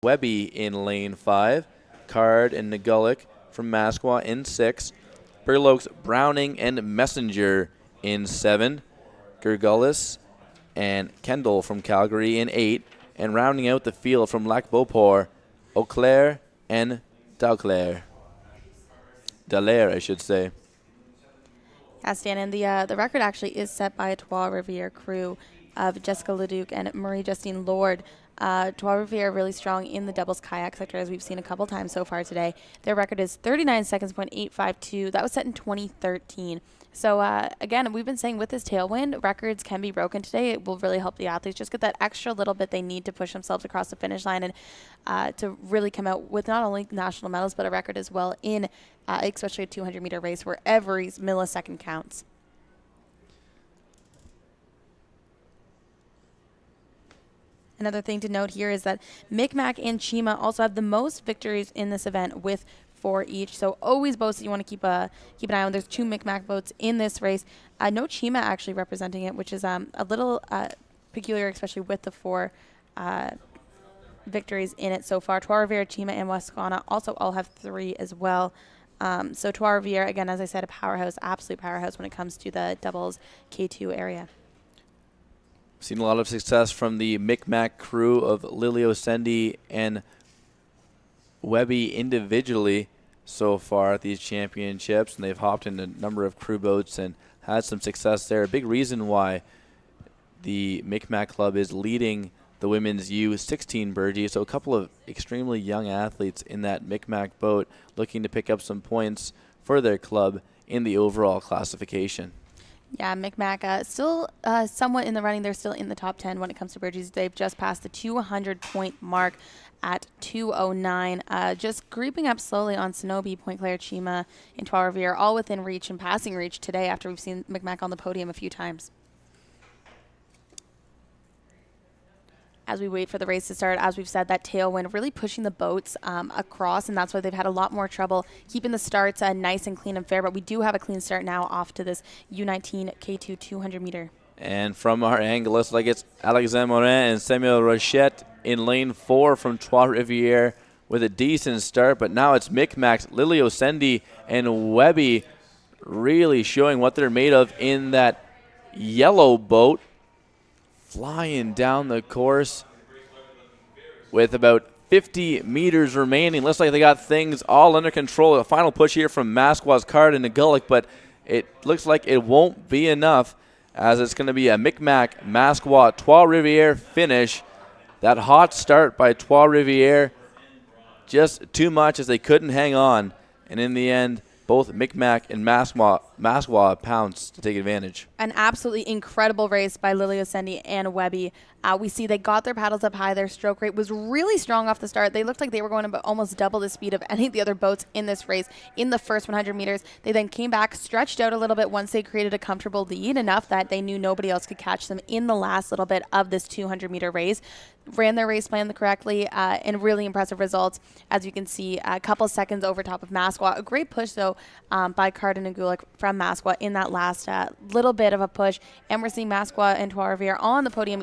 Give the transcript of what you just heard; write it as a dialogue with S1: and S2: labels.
S1: Webby in lane 5. Card and Nagulick from Masqua in 6. Burloaks, Browning, and Messenger in 7. Gergullis and Kendall from Calgary in 8. And rounding out the field from Lac Beauport, Auclair and Dallaire, I should say.
S2: Yeah, Stan, and the record actually is set by a Trois Rivières crew of Jessica Leduc and Marie-Justine Lord. Trois Rivières really strong in the doubles kayak sector, as we've seen a couple times so far today. Their record is 39 seconds, .852. That was set in 2013. So, again, we've been saying with this tailwind, records can be broken today. It will really help the athletes just get that extra little bit they need to push themselves across the finish line and to really come out with not only national medals, but a record as well in especially a 200-meter race where every millisecond counts. Another thing to note here is that Micmac and Chima also have the most victories in this event with 4 each. So always boats that you want to keep an eye on. There's 2 Micmac boats in this race. No Chima actually representing it, which is a little peculiar, especially with the 4 victories in it so far. Trois Rivières, Chima, and Wascana also all have 3 as well. So Trois Rivières, again, as I said, a powerhouse, absolute powerhouse when it comes to the doubles K2 area.
S1: Seen a lot of success from the Micmac crew of Lilio Sendi and Webby individually so far at these championships, and they've hopped in a number of crew boats and had some success there. A big reason why the Micmac Club is leading the women's U16 Burgee, so a couple of extremely young athletes in that Micmac boat looking to pick up some points for their club in the overall classification.
S2: Yeah, Micmac still somewhat in the running. They're still in the top 10 when it comes to Burgees. They've just passed the 200-point mark at 209. Just creeping up slowly on Sonobe, Point Claire, Chima, and Trois Rivières, all within reach and passing reach today after we've seen Micmac on the podium a few times. As we wait for the race to start, as we've said, that tailwind really pushing the boats across, and that's why they've had a lot more trouble keeping the starts nice and clean and fair. But we do have a clean start now off to this U19 K2 200-meter.
S1: And from our angle, looks like it's Alexandre Morin and Samuel Rochette in lane 4 from Trois Rivières with a decent start. But now it's Micmac, Lilio Sendi, and Webby really showing what they're made of in that yellow boat, flying down the course with about 50 meters remaining. Looks like they got things all under control. A final push here from Masqua's Card and Nagulick, but it looks like it won't be enough, as it's going to be a Micmac, Masqua, Trois Rivières finish. That hot start by Trois Rivières, just too much as they couldn't hang on. And in the end, both Micmac and Masqua pounced to take advantage.
S2: An absolutely incredible race by Lilio Sendi and Webby. We see they got their paddles up high. Their stroke rate was really strong off the start. They looked like they were going about almost double the speed of any of the other boats in this race in the first 100 meters. They then came back, stretched out a little bit once they created a comfortable lead, enough that they knew nobody else could catch them in the last little bit of this 200-meter race. Ran their race plan correctly and really impressive results. As you can see, a couple seconds over top of Masqua. A great push, though, by Card and Nagulick from Masqua in that last little bit of a push. And we're seeing Masqua and Trois Rivières on the podium